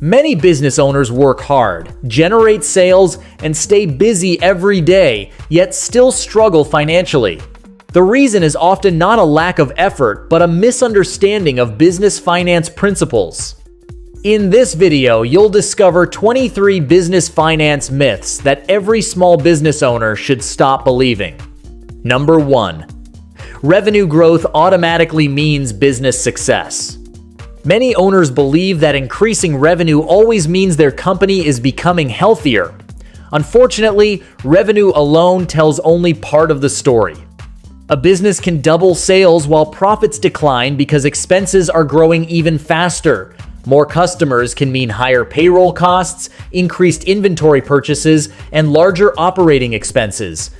Many business owners work hard, generate sales, and stay busy every day, yet still struggle financially. The reason is often not a lack of effort, but a misunderstanding of business finance principles. In this video, you'll discover 23 business finance myths that every small business owner should stop believing. Number 1. Revenue growth automatically means business success. Many owners believe that increasing revenue always means their company is becoming healthier. Unfortunately, revenue alone tells only part of the story. A business can double sales while profits decline because expenses are growing even faster. More customers can mean higher payroll costs, increased inventory purchases, and larger operating expenses.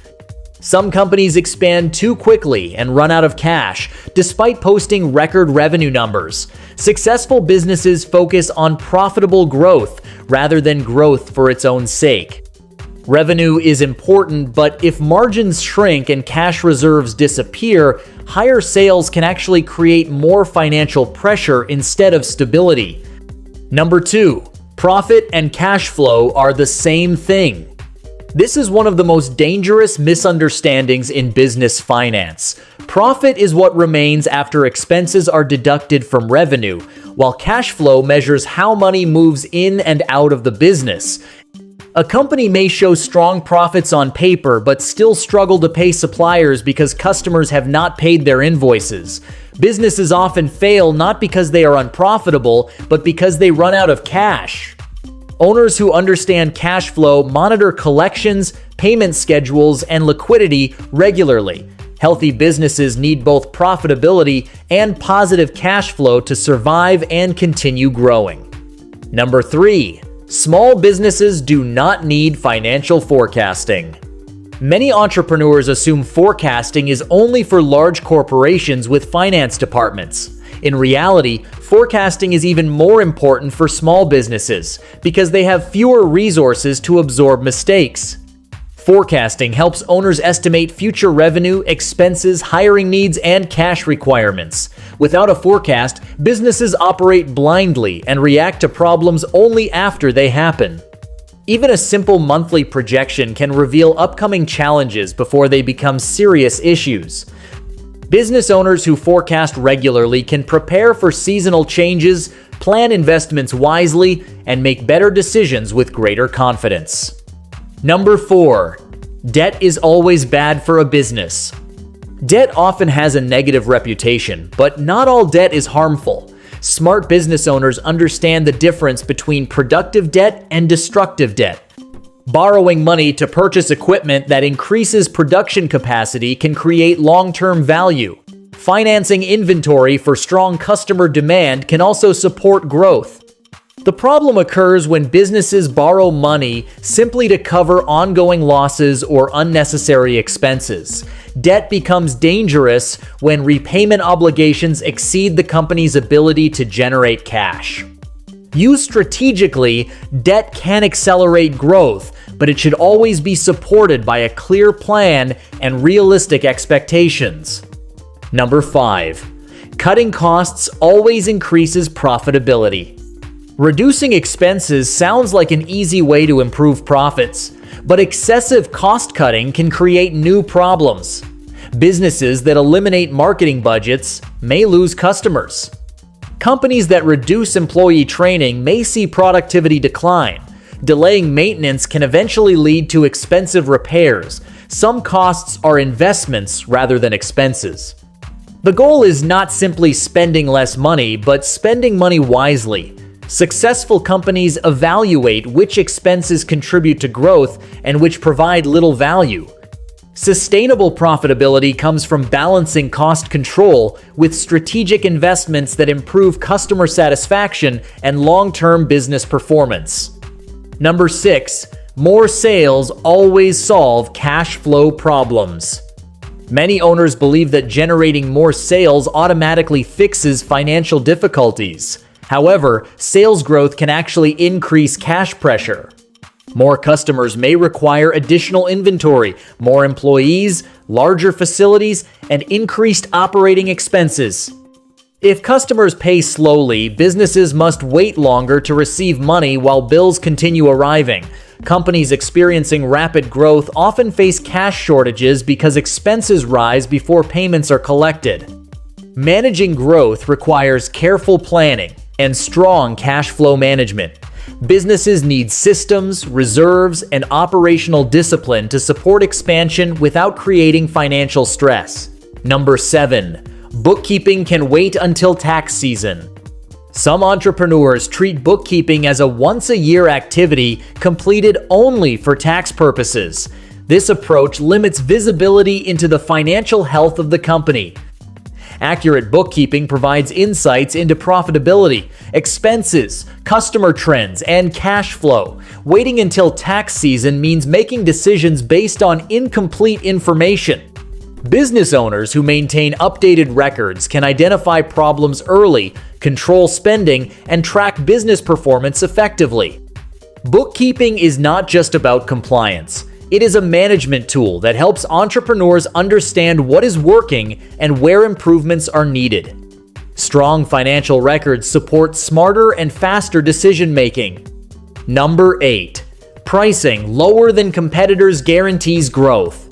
Some companies expand too quickly and run out of cash, despite posting record revenue numbers. Successful businesses focus on profitable growth rather than growth for its own sake. Revenue is important, but if margins shrink and cash reserves disappear, higher sales can actually create more financial pressure instead of stability. Number 2. Profit and cash flow are the same thing. This is one of the most dangerous misunderstandings in business finance. Profit is what remains after expenses are deducted from revenue, while cash flow measures how money moves in and out of the business. A company may show strong profits on paper but still struggle to pay suppliers because customers have not paid their invoices. Businesses often fail not because they are unprofitable, but because they run out of cash. Owners who understand cash flow monitor collections, payment schedules, and liquidity regularly. Healthy businesses need both profitability and positive cash flow to survive and continue growing. Number 3. Small businesses do not need financial forecasting. Many entrepreneurs assume forecasting is only for large corporations with finance departments. In reality, forecasting is even more important for small businesses because they have fewer resources to absorb mistakes. Forecasting helps owners estimate future revenue, expenses, hiring needs, and cash requirements. Without a forecast, businesses operate blindly and react to problems only after they happen. Even a simple monthly projection can reveal upcoming challenges before they become serious issues. Business owners who forecast regularly can prepare for seasonal changes, plan investments wisely, and make better decisions with greater confidence. Number 4. Debt is always bad for a business. Debt often has a negative reputation, but not all debt is harmful. Smart business owners understand the difference between productive debt and destructive debt. Borrowing money to purchase equipment that increases production capacity can create long-term value. Financing inventory for strong customer demand can also support growth. The problem occurs when businesses borrow money simply to cover ongoing losses or unnecessary expenses. Debt becomes dangerous when repayment obligations exceed the company's ability to generate cash. Used strategically, debt can accelerate growth, but it should always be supported by a clear plan and realistic expectations. Number 5. Cutting costs always increases profitability. Reducing expenses sounds like an easy way to improve profits, but excessive cost cutting can create new problems. Businesses that eliminate marketing budgets may lose customers. Companies that reduce employee training may see productivity decline. Delaying maintenance can eventually lead to expensive repairs. Some costs are investments rather than expenses. The goal is not simply spending less money, but spending money wisely. Successful companies evaluate which expenses contribute to growth and which provide little value. Sustainable profitability comes from balancing cost control with strategic investments that improve customer satisfaction and long-term business performance. Number 6. More sales always solve cash flow problems. Many owners believe that generating more sales automatically fixes financial difficulties. However, sales growth can actually increase cash pressure. More customers may require additional inventory, more employees, larger facilities, and increased operating expenses. If customers pay slowly, businesses must wait longer to receive money while bills continue arriving. Companies experiencing rapid growth often face cash shortages because expenses rise before payments are collected. Managing growth requires careful planning and strong cash flow management. Businesses need systems, reserves, and operational discipline to support expansion without creating financial stress. Number 7. Bookkeeping can wait until tax season. Some entrepreneurs treat bookkeeping as a once-a-year activity completed only for tax purposes. This approach limits visibility into the financial health of the company. Accurate bookkeeping provides insights into profitability, expenses, customer trends, and cash flow. Waiting until tax season means making decisions based on incomplete information. Business owners who maintain updated records can identify problems early, control spending, and track business performance effectively. Bookkeeping is not just about compliance. It is a management tool that helps entrepreneurs understand what is working and where improvements are needed. Strong financial records support smarter and faster decision-making. Number 8. Pricing lower than competitors guarantees growth.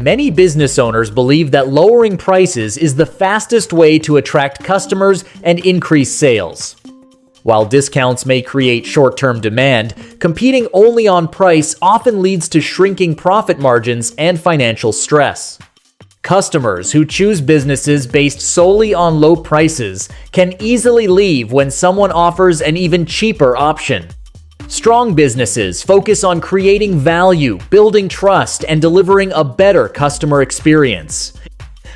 Many business owners believe that lowering prices is the fastest way to attract customers and increase sales. While discounts may create short-term demand, competing only on price often leads to shrinking profit margins and financial stress. Customers who choose businesses based solely on low prices can easily leave when someone offers an even cheaper option. Strong businesses focus on creating value, building trust, and delivering a better customer experience.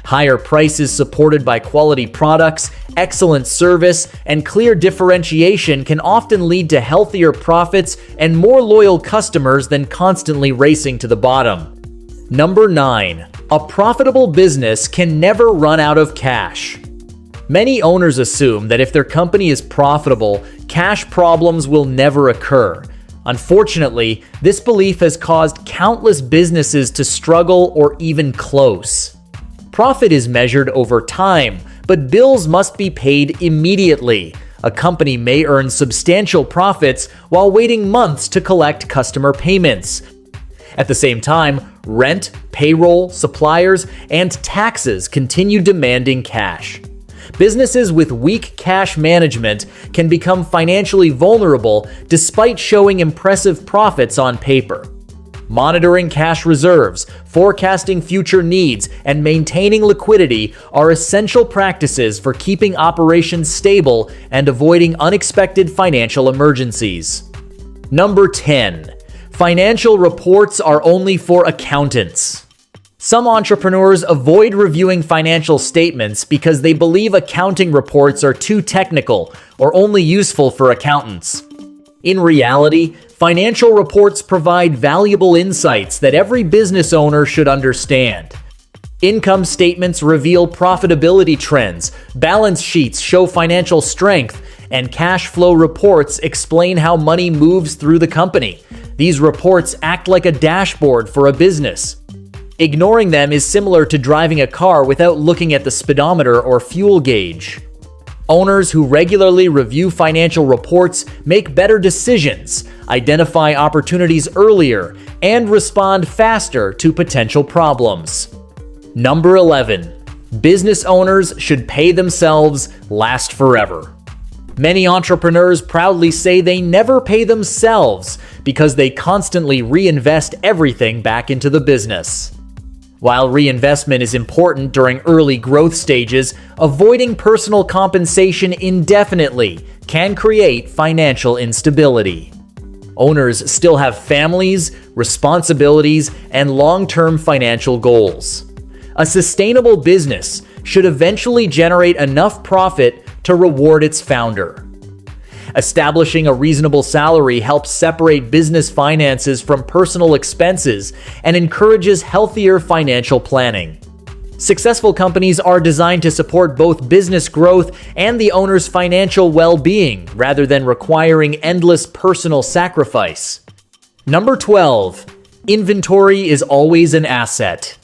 Higher prices supported by quality products, excellent service, and clear differentiation can often lead to healthier profits and more loyal customers than constantly racing to the bottom. Number 9. A profitable business can never run out of cash. Many owners assume that if their company is profitable, cash problems will never occur. Unfortunately, this belief has caused countless businesses to struggle or even close. Profit is measured over time, but bills must be paid immediately. A company may earn substantial profits while waiting months to collect customer payments. At the same time, rent, payroll, suppliers, and taxes continue demanding cash. Businesses with weak cash management can become financially vulnerable despite showing impressive profits on paper. Monitoring cash reserves, forecasting future needs, and maintaining liquidity are essential practices for keeping operations stable and avoiding unexpected financial emergencies. Number 10. Financial reports are only for accountants. Some entrepreneurs avoid reviewing financial statements because they believe accounting reports are too technical or only useful for accountants. In reality, financial reports provide valuable insights that every business owner should understand. Income statements reveal profitability trends, balance sheets show financial strength, and cash flow reports explain how money moves through the company. These reports act like a dashboard for a business. Ignoring them is similar to driving a car without looking at the speedometer or fuel gauge. Owners who regularly review financial reports make better decisions, identify opportunities earlier, and respond faster to potential problems. Number 11. Business owners should pay themselves last forever. Many entrepreneurs proudly say they never pay themselves because they constantly reinvest everything back into the business. While reinvestment is important during early growth stages, avoiding personal compensation indefinitely can create financial instability. Owners still have families, responsibilities, and long-term financial goals. A sustainable business should eventually generate enough profit to reward its founder. Establishing a reasonable salary helps separate business finances from personal expenses and encourages healthier financial planning. Successful companies are designed to support both business growth and the owner's financial well-being rather than requiring endless personal sacrifice. Number 12. Inventory is always an asset.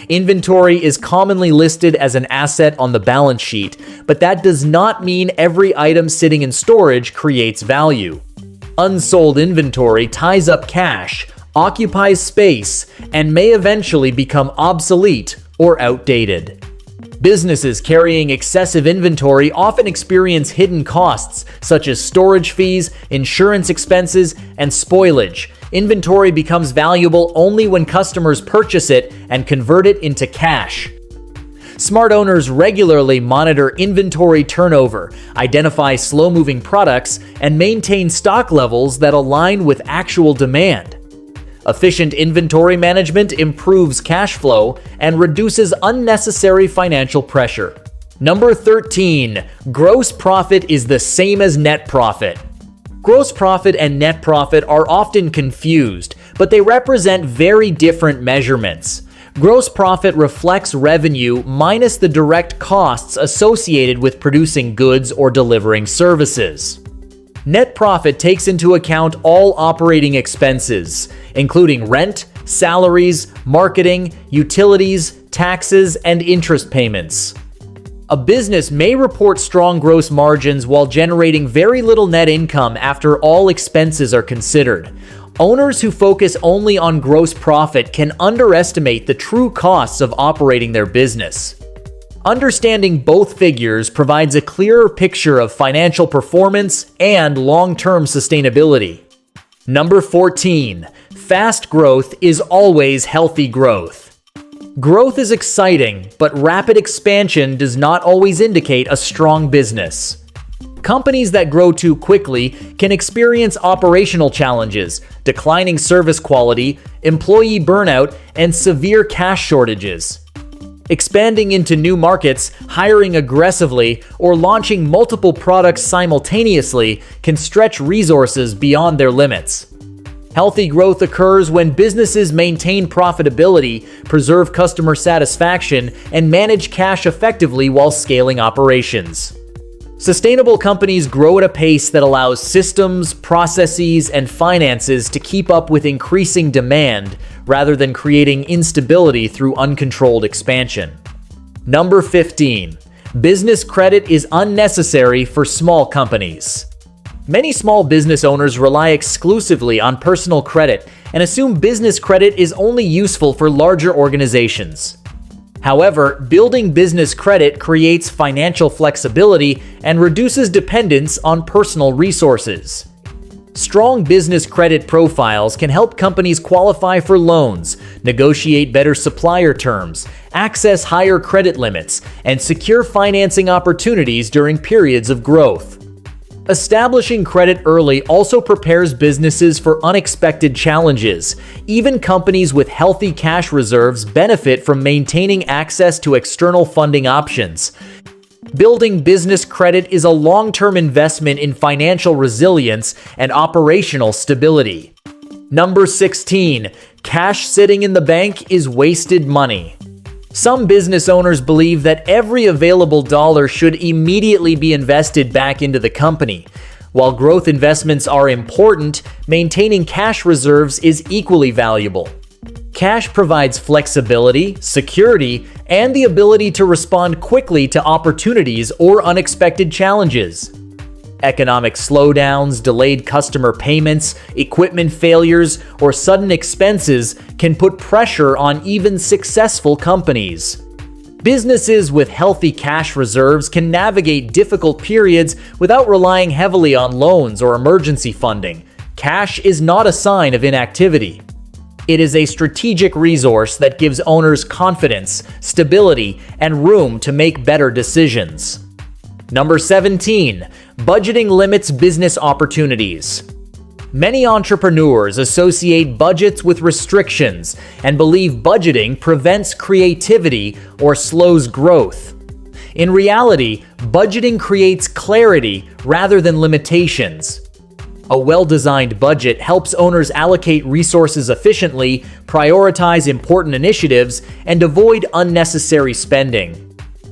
Inventory is commonly listed as an asset on the balance sheet, but that does not mean every item sitting in storage creates value. Unsold inventory ties up cash, occupies space, and may eventually become obsolete or outdated. Businesses carrying excessive inventory often experience hidden costs such as storage fees, insurance expenses, and spoilage. Inventory becomes valuable only when customers purchase it and convert it into cash. Smart owners regularly monitor inventory turnover, identify slow-moving products, and maintain stock levels that align with actual demand. Efficient inventory management improves cash flow and reduces unnecessary financial pressure. Number 13, gross profit is the same as net profit. Gross profit and net profit are often confused, but they represent very different measurements. Gross profit reflects revenue minus the direct costs associated with producing goods or delivering services. Net profit takes into account all operating expenses, including rent, salaries, marketing, utilities, taxes, and interest payments. A business may report strong gross margins while generating very little net income after all expenses are considered. Owners who focus only on gross profit can underestimate the true costs of operating their business. Understanding both figures provides a clearer picture of financial performance and long-term sustainability. Number 14, fast growth is always healthy growth. Growth is exciting, but rapid expansion does not always indicate a strong business. Companies that grow too quickly can experience operational challenges, declining service quality, employee burnout, and severe cash shortages. Expanding into new markets, hiring aggressively, or launching multiple products simultaneously can stretch resources beyond their limits. Healthy growth occurs when businesses maintain profitability, preserve customer satisfaction, and manage cash effectively while scaling operations. Sustainable companies grow at a pace that allows systems, processes, and finances to keep up with increasing demand rather than creating instability through uncontrolled expansion. Number 15. Business credit is unnecessary for small companies. Many small business owners rely exclusively on personal credit and assume business credit is only useful for larger organizations. However, building business credit creates financial flexibility and reduces dependence on personal resources. Strong business credit profiles can help companies qualify for loans, negotiate better supplier terms, access higher credit limits, and secure financing opportunities during periods of growth. Establishing credit early also prepares businesses for unexpected challenges. Even companies with healthy cash reserves benefit from maintaining access to external funding options. Building business credit is a long-term investment in financial resilience and operational stability. Number 16. Cash sitting in the bank is wasted money. Some business owners believe that every available dollar should immediately be invested back into the company. While growth investments are important, maintaining cash reserves is equally valuable. Cash provides flexibility, security, and the ability to respond quickly to opportunities or unexpected challenges. Economic slowdowns, delayed customer payments, equipment failures, or sudden expenses can put pressure on even successful companies. Businesses with healthy cash reserves can navigate difficult periods without relying heavily on loans or emergency funding. Cash is not a sign of inactivity. It is a strategic resource that gives owners confidence, stability, and room to make better decisions. Number 17. Budgeting limits business opportunities. Many entrepreneurs associate budgets with restrictions and believe budgeting prevents creativity or slows growth. In reality, budgeting creates clarity rather than limitations. A well-designed budget helps owners allocate resources efficiently, prioritize important initiatives, and avoid unnecessary spending.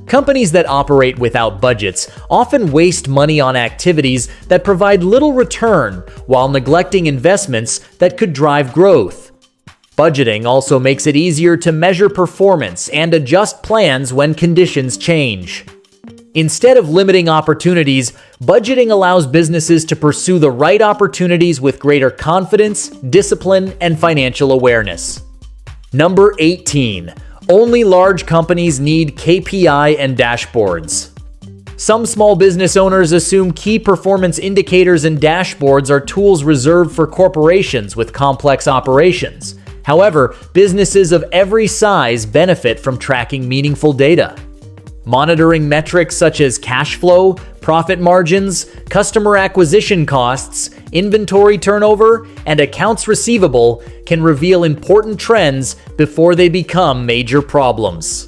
Companies that operate without budgets often waste money on activities that provide little return while neglecting investments that could drive growth. Budgeting also makes it easier to measure performance and adjust plans when conditions change. Instead of limiting opportunities, budgeting allows businesses to pursue the right opportunities with greater confidence, discipline, and financial awareness. Number 18. Only large companies need KPI and dashboards. Some small business owners assume key performance indicators and dashboards are tools reserved for corporations with complex operations. However, businesses of every size benefit from tracking meaningful data. Monitoring metrics such as cash flow, profit margins, customer acquisition costs, inventory turnover, and accounts receivable can reveal important trends before they become major problems.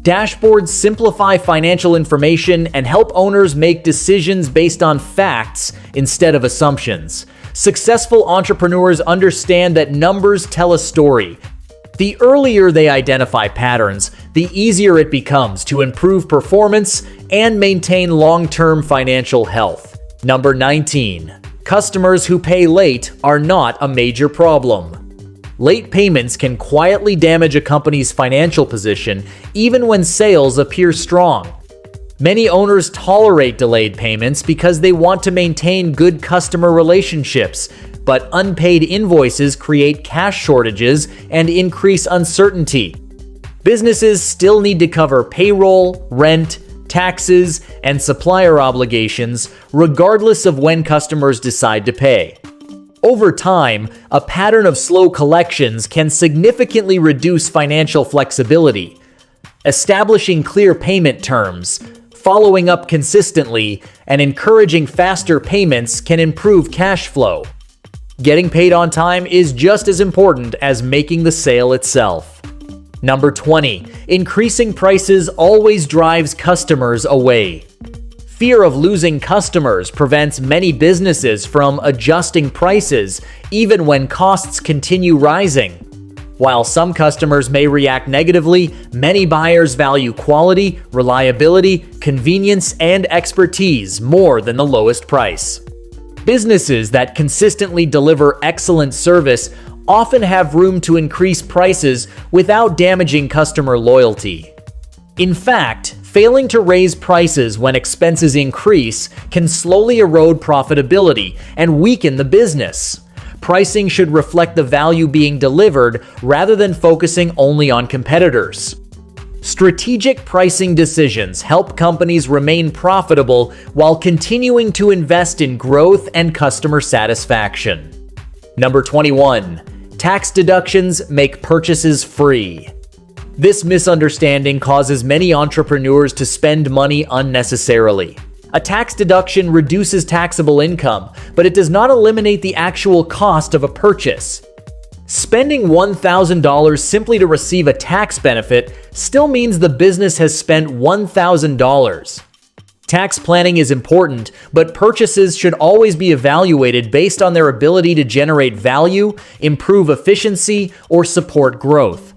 Dashboards simplify financial information and help owners make decisions based on facts instead of assumptions. Successful entrepreneurs understand that numbers tell a story. The earlier they identify patterns, the easier it becomes to improve performance and maintain long-term financial health. Number 19. Customers who pay late are not a major problem. Late payments can quietly damage a company's financial position even when sales appear strong. Many owners tolerate delayed payments because they want to maintain good customer relationships, but unpaid invoices create cash shortages and increase uncertainty. Businesses still need to cover payroll, rent, taxes, and supplier obligations, regardless of when customers decide to pay. Over time, a pattern of slow collections can significantly reduce financial flexibility. Establishing clear payment terms, following up consistently, and encouraging faster payments can improve cash flow. Getting paid on time is just as important as making the sale itself. Number 20. Increasing prices always drives customers away. Fear of losing customers prevents many businesses from adjusting prices even when costs continue rising. While some customers may react negatively, many buyers value quality, reliability, convenience, and expertise more than the lowest price. Businesses that consistently deliver excellent service often have room to increase prices without damaging customer loyalty. In fact, failing to raise prices when expenses increase can slowly erode profitability and weaken the business. Pricing should reflect the value being delivered rather than focusing only on competitors. Strategic pricing decisions help companies remain profitable while continuing to invest in growth and customer satisfaction. Number 21. Tax deductions make purchases free. This misunderstanding causes many entrepreneurs to spend money unnecessarily. A tax deduction reduces taxable income, but it does not eliminate the actual cost of a purchase. Spending $1,000 simply to receive a tax benefit still means the business has spent $1,000. Tax planning is important, but purchases should always be evaluated based on their ability to generate value, improve efficiency, or support growth.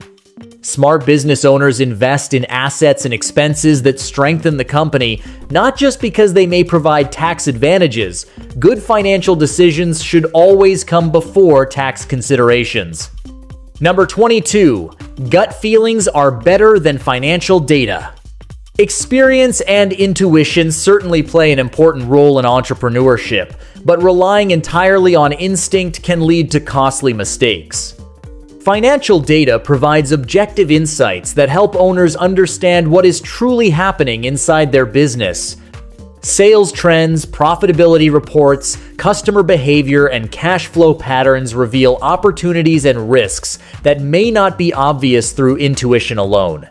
Smart business owners invest in assets and expenses that strengthen the company, not just because they may provide tax advantages. Good financial decisions should always come before tax considerations. Number 22. Gut feelings are better than financial data. Experience and intuition certainly play an important role in entrepreneurship, but relying entirely on instinct can lead to costly mistakes. Financial data provides objective insights that help owners understand what is truly happening inside their business. Sales trends, profitability reports, customer behavior, and cash flow patterns reveal opportunities and risks that may not be obvious through intuition alone.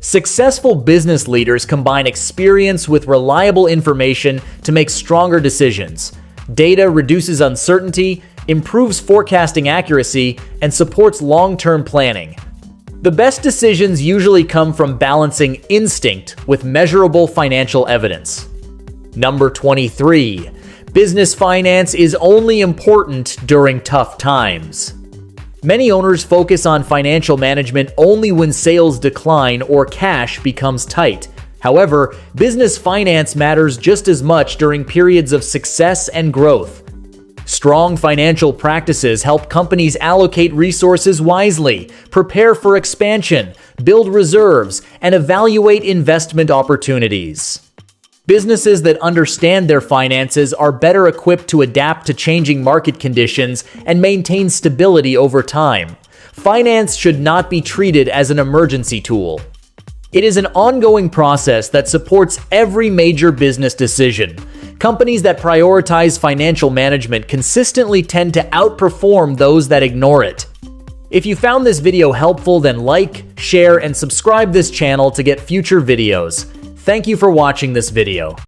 Successful business leaders combine experience with reliable information to make stronger decisions. Data reduces uncertainty, improves forecasting accuracy, and supports long-term planning. The best decisions usually come from balancing instinct with measurable financial evidence. Number 23. Business finance is only important during tough times. Many owners focus on financial management only when sales decline or cash becomes tight. However, business finance matters just as much during periods of success and growth. Strong financial practices help companies allocate resources wisely, prepare for expansion, build reserves, and evaluate investment opportunities. Businesses that understand their finances are better equipped to adapt to changing market conditions and maintain stability over time. Finance should not be treated as an emergency tool. It is an ongoing process that supports every major business decision. Companies that prioritize financial management consistently tend to outperform those that ignore it. If you found this video helpful, then like, share, and subscribe this channel to get future videos. Thank you for watching this video.